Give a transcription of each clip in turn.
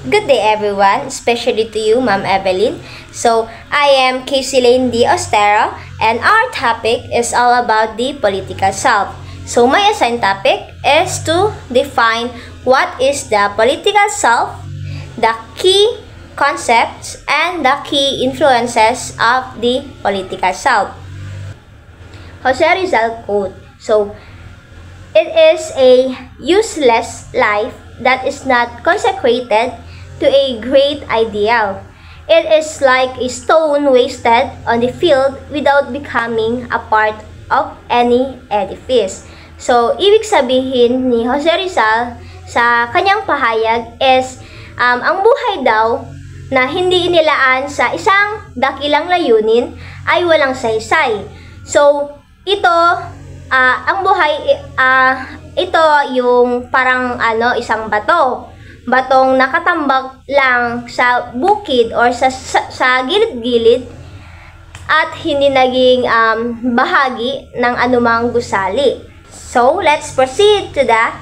Good day everyone, especially to you, Ma'am Evelyn. So, I am Casey Lane D. Ostero, and our topic is all about the political self. So, my assigned topic is to define what is the political self, the key concepts, and the key influences of the political self. Jose Rizal quote. So, it is a useless life that is not consecrated to a great ideal. It is like a stone wasted on the field without becoming a part of any edifice. So, ibig sabihin ni Jose Rizal sa kanyang pahayag is ang buhay daw na hindi inilaan sa isang dakilang layunin ay walang saysay. So, ito, ang buhay, ito yung parang isang batong nakatambak lang sa bukid or sa gilid-gilid at hindi naging bahagi ng anumang gusali. So, let's proceed to the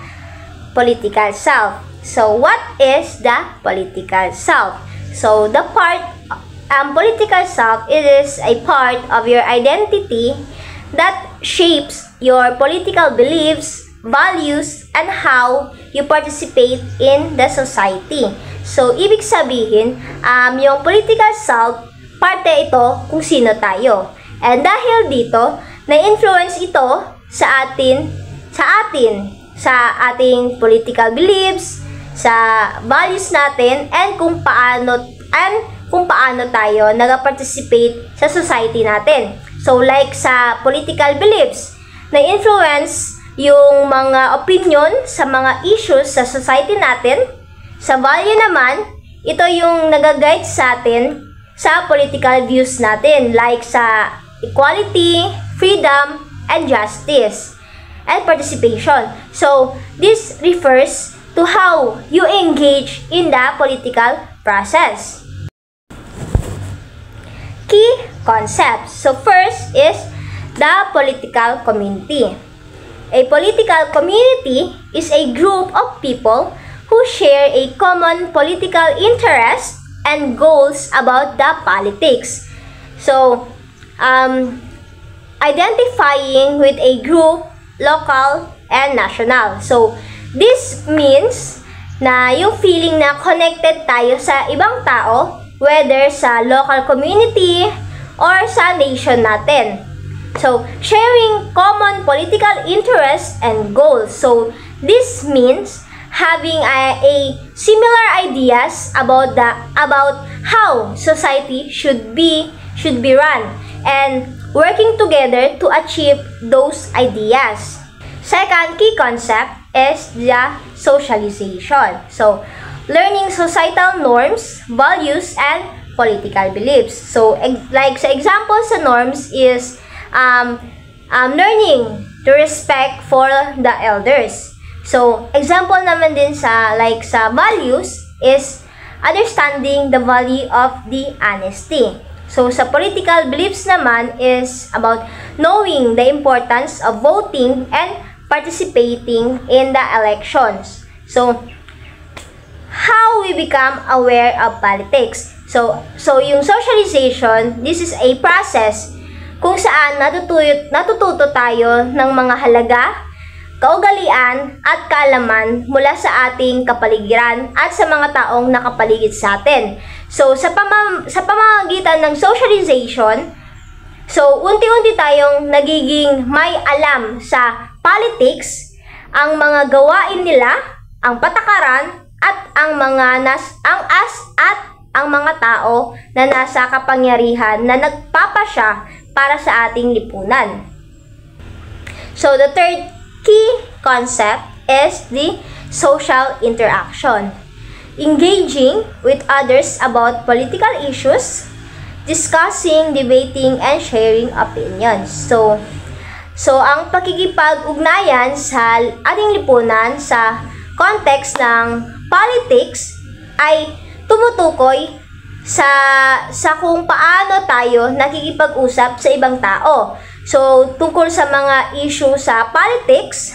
political self. So, what is the political self? So, the political self, it is a part of your identity that shapes your political beliefs, values, and how you participate in the society. So, ibig sabihin, yung political self, parte ito kung sino tayo. And dahil dito, na-influence ito sa ating political beliefs, sa values natin, and kung paano tayo nag-participate sa society natin. So, like sa political beliefs, na-influence yung mga opinion sa mga issues sa society natin. Sa value naman, ito yung nag-guide sa atin sa political views natin, like sa equality, freedom, and justice, and participation. So, this refers to how you engage in the political process. Key concepts. So, first is the political community. A political community is a group of people who share a common political interest and goals about the politics. So, identifying with a group, local, and national. So, this means na yung feeling na connected tayo sa ibang tao, whether sa local community or sa nation natin. So, sharing common political interests and goals. So, this means having a similar ideas about how society should be run and working together to achieve those ideas. Second key concept is the socialization. So, learning societal norms, values, and political beliefs. So, like sa example sa norms is learning to respect for the elders. So, example naman din sa values is understanding the value of the honesty. So, sa political beliefs naman is about knowing the importance of voting and participating in the elections. So, how we become aware of politics. So yung socialization, this is a process kung saan natututo tayo ng mga halaga, kaugalian, at kaalaman mula sa ating kapaligiran at sa mga taong nakapaligid sa atin. So, sa pamamagitan ng socialization, so, unti-unti tayong nagiging may alam sa politics, ang mga gawain nila, ang patakaran, at ang mga tao na nasa kapangyarihan na nagpapasya para sa ating lipunan. So, the third key concept is the social interaction. Engaging with others about political issues, discussing, debating, and sharing opinions. So ang pakikipag-ugnayan sa ating lipunan sa context ng politics ay tumutukoy sa kung paano tayo nakikipag-usap sa ibang tao. So, tungkol sa mga issue sa politics,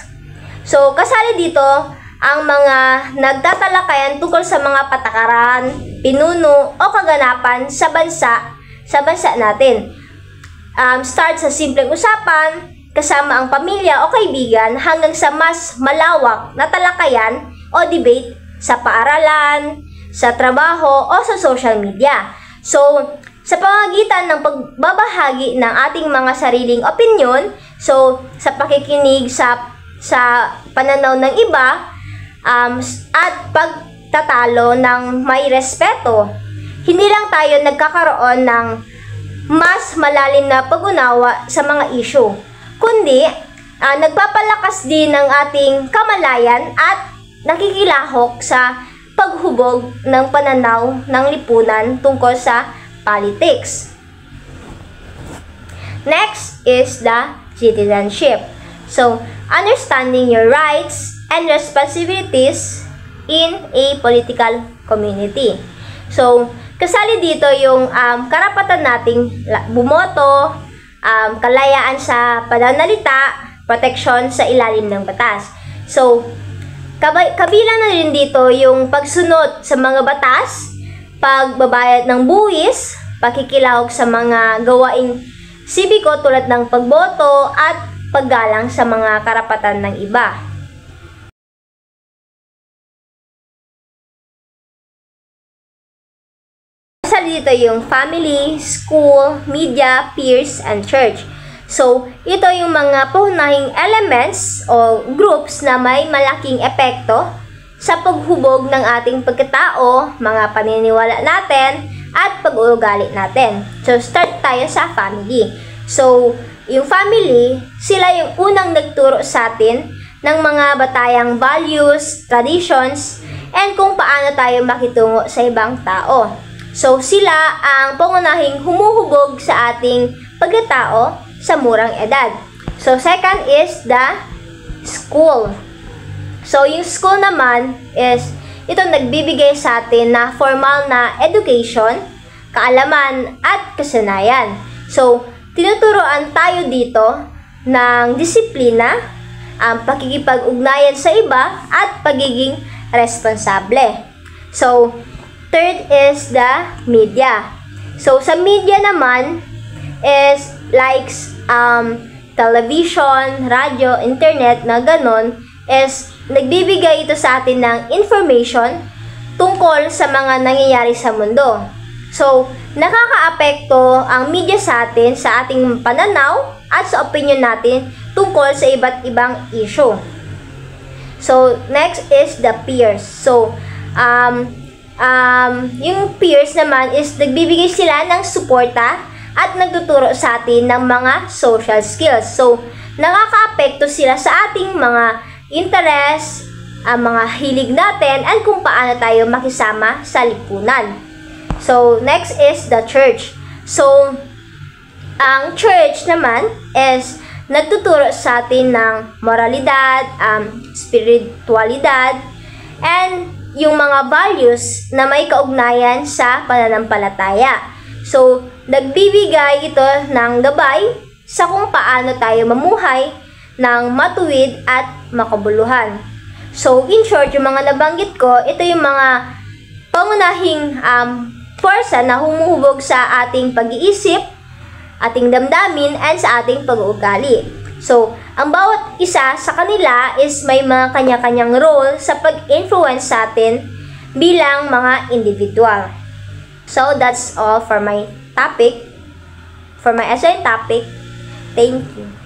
so kasali dito ang mga nagtatalakayan tungkol sa mga patakaran, pinuno o kaganapan sa bansa natin. Start sa simpleng usapan kasama ang pamilya o kaibigan hanggang sa mas malawak na talakayan o debate sa paaralan, sa trabaho o sa social media. So, sa pamamagitan ng pagbabahagi ng ating mga sariling opinyon, so sa pakikinig sa pananaw ng iba, at pagtatalo ng may respeto, hindi lang tayo nagkakaroon ng mas malalim na pag-unawa sa mga issue, kundi nagpapalakas din ng ating kamalayan at nakikilahok sa paghubog ng pananaw ng lipunan tungkol sa politics. Next is the citizenship. So, understanding your rights and responsibilities in a political community. So, kasali dito yung karapatan nating bumoto, kalayaan sa pananalita, proteksyon sa ilalim ng batas. So, kabilang na rin dito yung pagsunod sa mga batas, pagbabayad ng buwis, pakikilahok sa mga gawaing sibiko tulad ng pagboto at paggalang sa mga karapatan ng iba. Kasali dito yung family, school, media, peers, and church. So, ito yung mga pangunahing elements o groups na may malaking epekto sa paghubog ng ating pagkatao, mga paniniwala natin, at pag-uugali natin. So, start tayo sa family. So, yung family, sila yung unang nagturo sa atin ng mga batayang values, traditions, and kung paano tayo makitungo sa ibang tao. So, sila ang pangunahing humuhubog sa ating pagkatao sa murang edad. So, second is the school. So, yung school naman is itong nagbibigay sa atin na formal na education, kaalaman, at kasanayan. So, tinuturoan tayo dito ng disiplina, ang pakikipag-ugnayan sa iba, at pagiging responsable. So, third is the media. So, sa media naman is like television, radio, internet na ganon, is nagbibigay ito sa atin ng information tungkol sa mga nangyayari sa mundo. So, nakakaapekto ang media sa atin sa ating pananaw at sa opinion natin tungkol sa iba't ibang issue. So, next is the peers. So, yung peers naman is nagbibigay sila ng suporta at nagtuturo sa atin ng mga social skills. So, nakakaapekto sila sa ating mga interest, mga hilig natin, at kung paano tayo makisama sa lipunan. So, next is the church. So, ang church naman is nagtuturo sa atin ng moralidad, spiritualidad, and yung mga values na may kaugnayan sa pananampalataya. So, nagbibigay ito ng gabay sa kung paano tayo mamuhay ng matuwid at makabuluhan. So, in short, yung mga nabanggit ko, ito yung mga pangunahing forsa na humuhubog sa ating pag-iisip, ating damdamin, and sa ating pag-uugali. So, ang bawat isa sa kanila is may mga kanya-kanyang role sa pag-influence sa atin bilang mga individual. So, that's all for my topic, for my essay topic. Thank you.